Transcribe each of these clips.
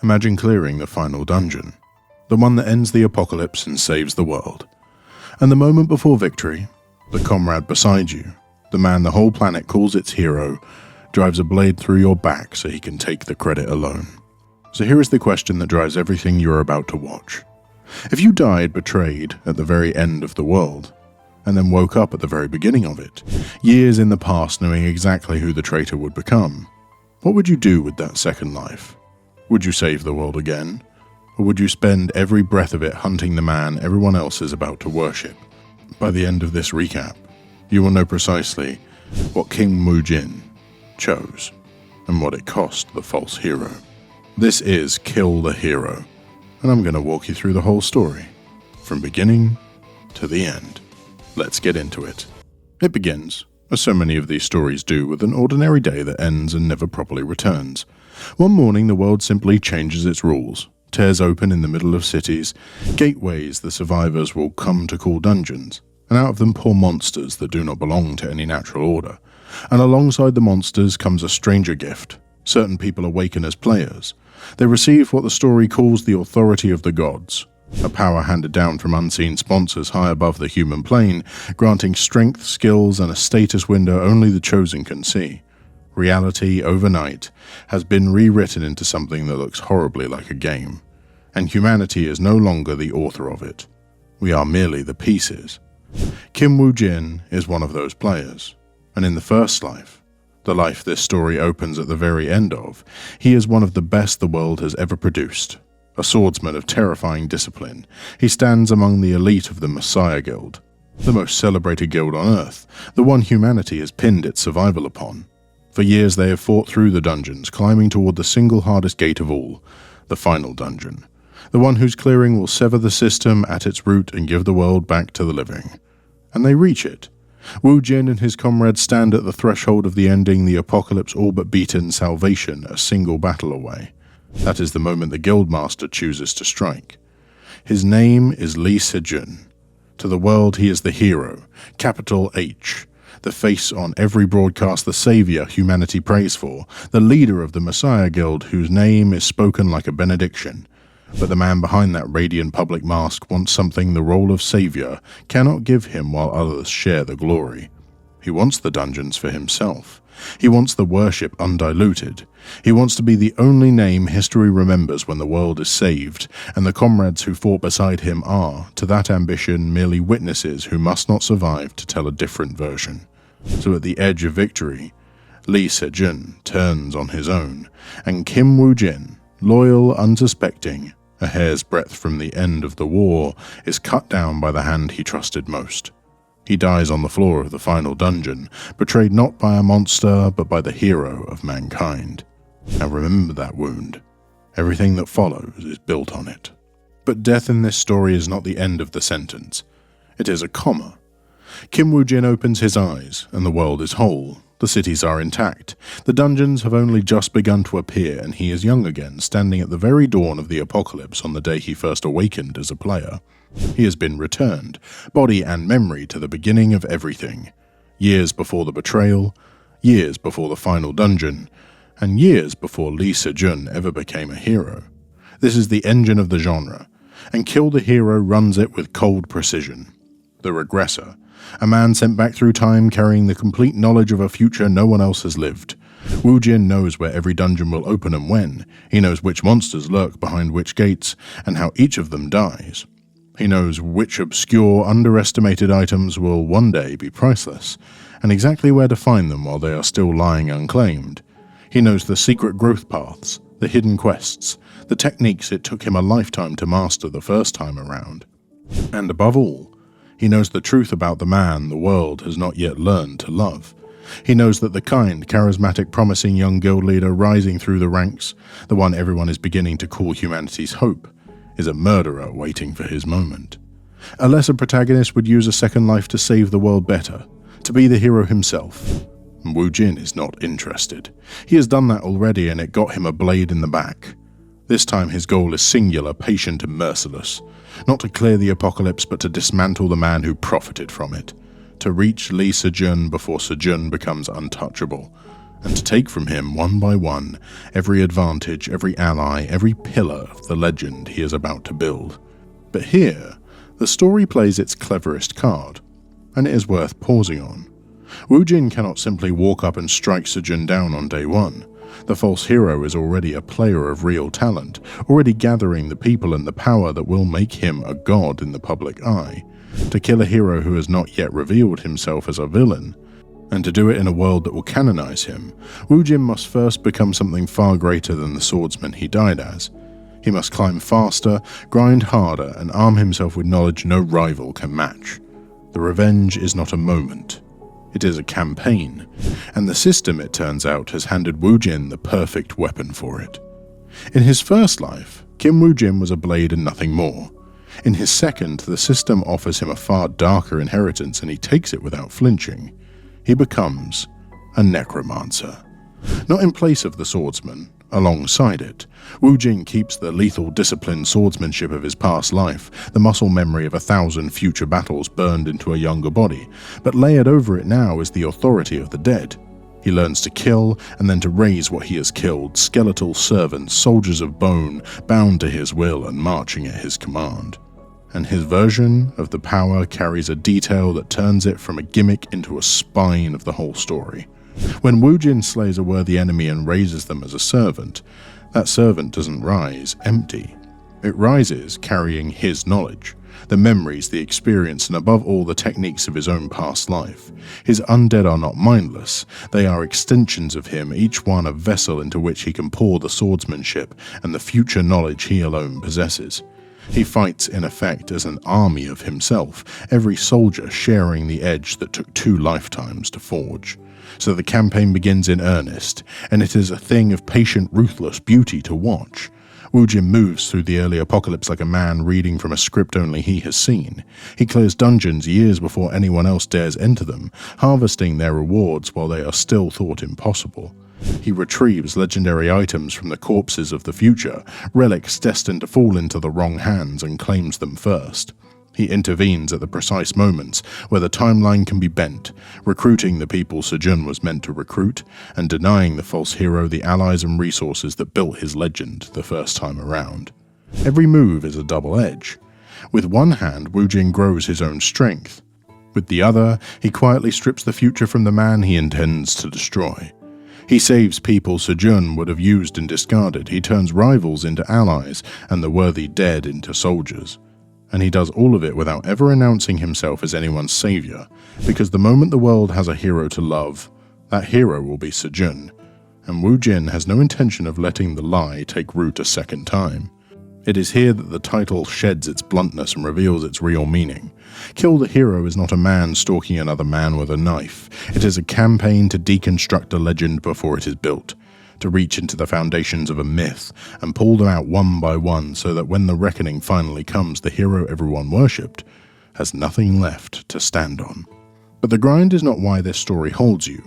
Imagine clearing the final dungeon, the one that ends the apocalypse and saves the world. And the moment before victory, the comrade beside you, the man the whole planet calls its hero, drives a blade through your back so he can take the credit alone. So here is the question that drives everything you're about to watch. If you died betrayed at the very end of the world, and then woke up at the very beginning of it, years in the past knowing exactly who the traitor would become, what would you do with that second life? Would you save the world again? Or would you spend every breath of it hunting the man everyone else is about to worship? By the end of this recap, you will know precisely what Kim Woo-jin chose and what it cost the false hero. This is Kill the Hero, and I'm going to walk you through the whole story, from beginning to the end. Let's get into it. It begins, as so many of these stories do, with an ordinary day that ends and never properly returns. One morning the world simply changes its rules, tears open in the middle of cities, gateways the survivors will come to call dungeons, and out of them pour monsters that do not belong to any natural order. And alongside the monsters comes a stranger gift. Certain people awaken as players. They receive what the story calls the authority of the gods, a power handed down from unseen sponsors high above the human plane, granting strength, skills, and a status window only the chosen can see. Reality, overnight, has been rewritten into something that looks horribly like a game, and humanity is no longer the author of it. We are merely the pieces. Kim Woo-jin is one of those players, and in the first life, the life this story opens at the very end of, he is one of the best the world has ever produced. A swordsman of terrifying discipline, he stands among the elite of the Messiah Guild, the most celebrated guild on Earth, the one humanity has pinned its survival upon. For years they have fought through the dungeons, climbing toward the single hardest gate of all, the final dungeon, the one whose clearing will sever the system at its root and give the world back to the living. And they reach it. Woo-jin and his comrades stand at the threshold of the ending the apocalypse, all but beaten salvation a single battle away. That is the moment the guildmaster chooses to strike. His name is Lee Se-jun. To the world he is the hero, capital H, the face on every broadcast, the savior humanity prays for, the leader of the Messiah Guild whose name is spoken like a benediction. But the man behind that radiant public mask wants something the role of savior cannot give him while others share the glory. He wants the dungeons for himself. He wants the worship undiluted. He wants to be the only name history remembers when the world is saved, and the comrades who fought beside him are, to that ambition, merely witnesses who must not survive to tell a different version. So at the edge of victory, Lee Se-jun turns on his own, and Kim Woo-jin, loyal, unsuspecting, a hair's breadth from the end of the war, is cut down by the hand he trusted most. He dies on the floor of the final dungeon, betrayed not by a monster, but by the hero of mankind. Now remember that wound. Everything that follows is built on it. But death in this story is not the end of the sentence. It is a comma. Kim Woo-jin opens his eyes, and the world is whole. The cities are intact. The dungeons have only just begun to appear, and he is young again, standing at the very dawn of the apocalypse on the day he first awakened as a player. He has been returned, body and memory, to the beginning of everything. Years before the betrayal, years before the final dungeon, and years before Lee Se-jun ever became a hero. This is the engine of the genre, and Kill the Hero runs it with cold precision. The Regressor, a man sent back through time carrying the complete knowledge of a future no one else has lived. Woo-jin knows where every dungeon will open and when. He knows which monsters lurk behind which gates, and how each of them dies. He knows which obscure, underestimated items will one day be priceless, and exactly where to find them while they are still lying unclaimed. He knows the secret growth paths, the hidden quests, the techniques it took him a lifetime to master the first time around. And above all, he knows the truth about the man the world has not yet learned to love. He knows that the kind, charismatic, promising young guild leader rising through the ranks, the one everyone is beginning to call humanity's hope, is a murderer waiting for his moment. A lesser protagonist would use a second life to save the world better, to be the hero himself. Woo-jin is not interested. He has done that already, and it got him a blade in the back. This time his goal is singular, patient and merciless. Not to clear the apocalypse, but to dismantle the man who profited from it. To reach Lee Se-jun before Se-jun becomes untouchable. and to take from him one by one every advantage, every ally, every pillar of the legend he is about to build. But here, the story plays its cleverest card, and it is worth pausing on. Woo-jin cannot simply walk up and strike Sejun down on day one. The false hero is already a player of real talent, already gathering the people and the power that will make him a god in the public eye. To kill a hero who has not yet revealed himself as a villain, and to do it in a world that will canonize him, Woo-jin must first become something far greater than the swordsman he died as. He must climb faster, grind harder, and arm himself with knowledge no rival can match. The revenge is not a moment. It is a campaign, and the system, it turns out, has handed Woo-jin the perfect weapon for it. In his first life, Kim Woo-jin was a blade and nothing more. In his second, the system offers him a far darker inheritance, and he takes it without flinching. He becomes a necromancer. Not in place of the swordsman, alongside it. Woo-jin keeps the lethal disciplined swordsmanship of his past life, the muscle memory of 1,000 future battles burned into a younger body, but layered over it now is the authority of the dead. He learns to kill and then to raise what he has killed, skeletal servants, soldiers of bone, bound to his will and marching at his command. And his version of the power carries a detail that turns it from a gimmick into a spine of the whole story. When Woo-jin slays a worthy enemy and raises them as a servant, that servant doesn't rise empty. It rises carrying his knowledge, the memories, the experience, and above all the techniques of his own past life. His undead are not mindless, they are extensions of him, each one a vessel into which he can pour the swordsmanship and the future knowledge he alone possesses. He fights in effect as an army of himself, every soldier sharing the edge that took 2 lifetimes to forge. So the campaign begins in earnest, and it is a thing of patient, ruthless beauty to watch. Woo-jin moves through the early apocalypse like a man reading from a script only he has seen. He clears dungeons years before anyone else dares enter them, harvesting their rewards while they are still thought impossible. He retrieves legendary items from the corpses of the future, relics destined to fall into the wrong hands, and claims them first. He intervenes at the precise moments where the timeline can be bent, recruiting the people Sejun was meant to recruit, and denying the false hero the allies and resources that built his legend the first time around. Every move is a double edge. With one hand, Woo-jin grows his own strength. With the other, he quietly strips the future from the man he intends to destroy. He saves people Sejun would have used and discarded. He turns rivals into allies, and the worthy dead into soldiers. And he does all of it without ever announcing himself as anyone's savior, because the moment the world has a hero to love, that hero will be Sejun, and Woo-jin has no intention of letting the lie take root a second time. It is here that the title sheds its bluntness and reveals its real meaning. Kill the Hero is not a man stalking another man with a knife. It is a campaign to deconstruct a legend before it is built, to reach into the foundations of a myth and pull them out one by one so that when the reckoning finally comes, the hero everyone worshipped has nothing left to stand on. But the grind is not why this story holds you.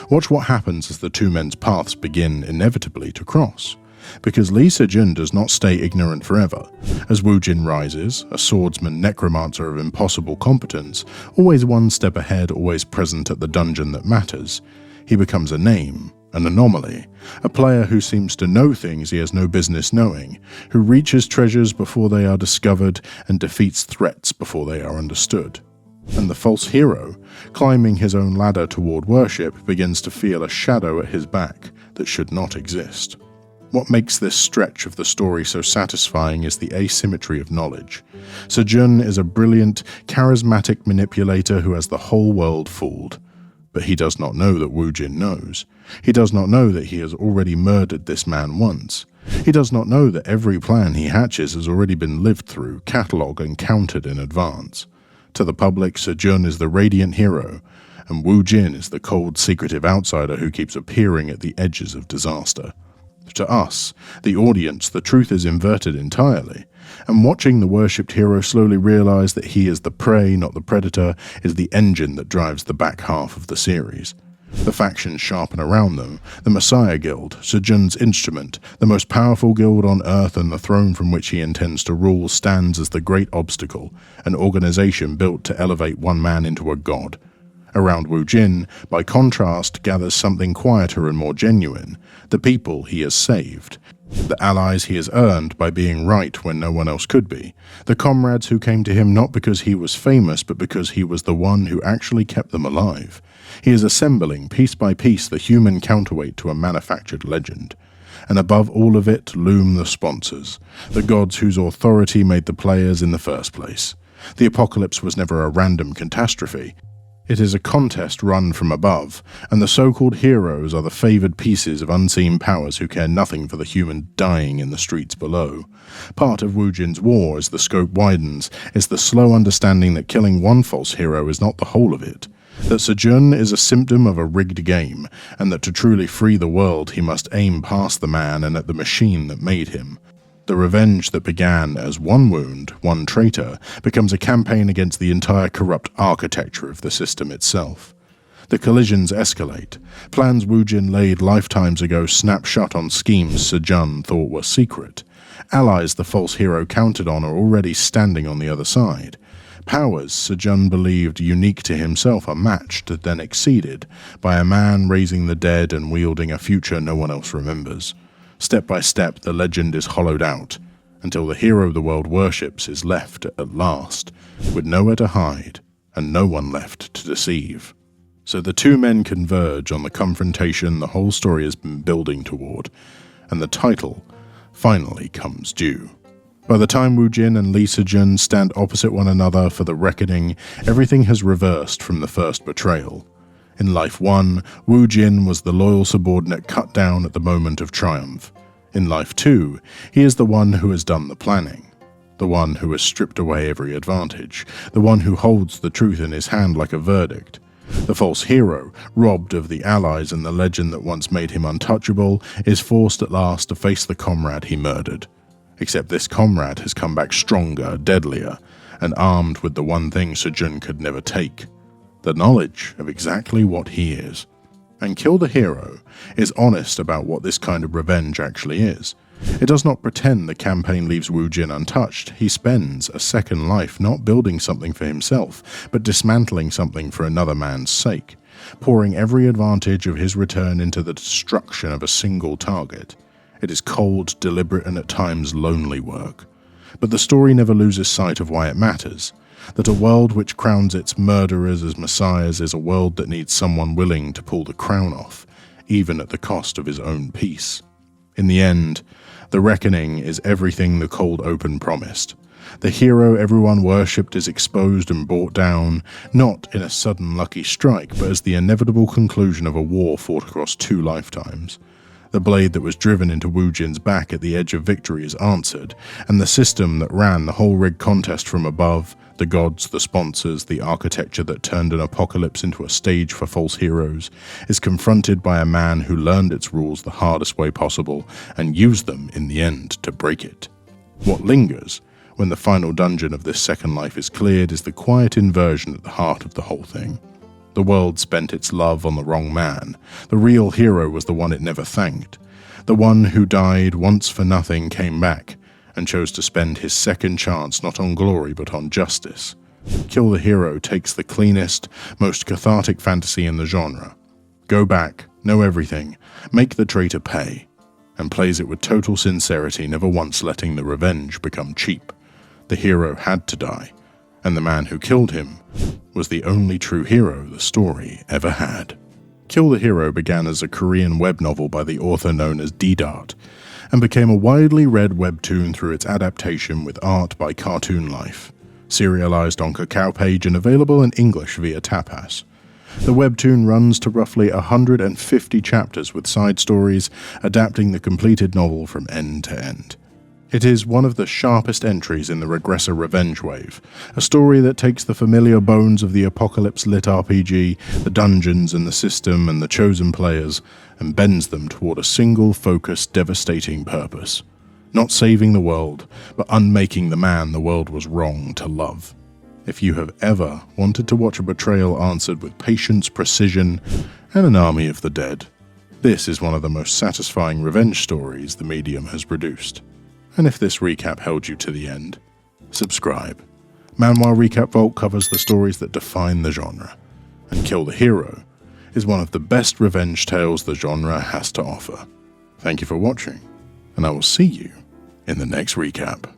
Watch what happens as the two men's paths begin inevitably to cross. Because Lee Se-jun does not stay ignorant forever. As Woo-jin rises, a swordsman necromancer of impossible competence, always one step ahead, always present at the dungeon that matters, he becomes a name, an anomaly, a player who seems to know things he has no business knowing, who reaches treasures before they are discovered and defeats threats before they are understood. And the false hero, climbing his own ladder toward worship, begins to feel a shadow at his back that should not exist. What makes this stretch of the story so satisfying is the asymmetry of knowledge. Se-jun is a brilliant, charismatic manipulator who has the whole world fooled. But he does not know that Woo-jin knows. He does not know that he has already murdered this man once. He does not know that every plan he hatches has already been lived through, catalogued and counted in advance. To the public, Se-jun is the radiant hero, and Woo-jin is the cold, secretive outsider who keeps appearing at the edges of disaster. To us, the audience, the truth is inverted entirely, and watching the worshipped hero slowly realize that he is the prey, not the predator, is the engine that drives the back half of the series. The factions sharpen around them, the Messiah Guild, Se-jun's instrument, the most powerful guild on Earth and the throne from which he intends to rule stands as the great obstacle, an organization built to elevate one man into a god. Around Woo-jin, by contrast, gathers something quieter and more genuine: the people he has saved, the allies he has earned by being right when no one else could be, the comrades who came to him not because he was famous but because he was the one who actually kept them alive. He is assembling, piece by piece, the human counterweight to a manufactured legend. And above all of it loom the sponsors, the gods whose authority made the players in the first place. The apocalypse was never a random catastrophe. It is a contest run from above, and the so-called heroes are the favoured pieces of unseen powers who care nothing for the human dying in the streets below. Part of Woo-jin's war, as the scope widens, is the slow understanding that killing one false hero is not the whole of it. That Sejun is a symptom of a rigged game, and that to truly free the world he must aim past the man and at the machine that made him. The revenge that began as one wound, one traitor, becomes a campaign against the entire corrupt architecture of the system itself. The collisions escalate. Plans Woo-jin laid lifetimes ago snap shut on schemes Sejun thought were secret. Allies the false hero counted on are already standing on the other side. Powers Sejun believed unique to himself are matched, then exceeded, by a man raising the dead and wielding a future no one else remembers. Step by step, the legend is hollowed out, until the hero the world worships is left at last, with nowhere to hide and no one left to deceive. So the two men converge on the confrontation the whole story has been building toward, and the title finally comes due. By the time Woo-jin and Lee Se-jun stand opposite one another for the reckoning, everything has reversed from the first betrayal. In Life 1, Woo-jin was the loyal subordinate cut down at the moment of triumph. In Life 2, he is the one who has done the planning, the one who has stripped away every advantage, the one who holds the truth in his hand like a verdict. The false hero, robbed of the allies and the legend that once made him untouchable, is forced at last to face the comrade he murdered. Except this comrade has come back stronger, deadlier, and armed with the one thing Se-jun could never take: the knowledge of exactly what he is. And Kill the Hero is honest about what this kind of revenge actually is. It does not pretend the campaign leaves Woo-jin untouched. He spends a second life not building something for himself, but dismantling something for another man's sake, pouring every advantage of his return into the destruction of a single target. It is cold, deliberate, and at times lonely work. But the story never loses sight of why it matters. That a world which crowns its murderers as messiahs is a world that needs someone willing to pull the crown off, even at the cost of his own peace. In the end, the reckoning is everything the cold open promised. The hero everyone worshipped is exposed and brought down, not in a sudden lucky strike, but as the inevitable conclusion of a war fought across 2 lifetimes. The blade that was driven into Woo-jin's back at the edge of victory is answered, and the system that ran the whole rigged contest from above, the gods, the sponsors, the architecture that turned an apocalypse into a stage for false heroes, is confronted by a man who learned its rules the hardest way possible and used them in the end to break it. What lingers, when the final dungeon of this second life is cleared, is the quiet inversion at the heart of the whole thing. The world spent its love on the wrong man. The real hero was the one it never thanked. The one who died once for nothing came back, and chose to spend his second chance not on glory but on justice. Kill the Hero takes the cleanest, most cathartic fantasy in the genre. Go back, know everything, make the traitor pay, and plays it with total sincerity, never once letting the revenge become cheap. The hero had to die, and the man who killed him was the only true hero the story ever had. Kill the Hero began as a Korean web novel by the author known as D-Dart, and became a widely read webtoon through its adaptation with art by Cartoon Life, serialized on Kakao Page and available in English via Tapas. The webtoon runs to roughly 150 chapters with side stories, adapting the completed novel from end to end. It is one of the sharpest entries in the Regressor Revenge Wave, a story that takes the familiar bones of the apocalypse-lit RPG, the dungeons and the system and the chosen players, and bends them toward a single, focused, devastating purpose. Not saving the world, but unmaking the man the world was wrong to love. If you have ever wanted to watch a betrayal answered with patience, precision, and an army of the dead, this is one of the most satisfying revenge stories the medium has produced. And if this recap held you to the end, subscribe. Manhwa Recap Vault covers the stories that define the genre. and kill the hero is one of the best revenge tales the genre has to offer. Thank you for watching, and I will see you in the next recap.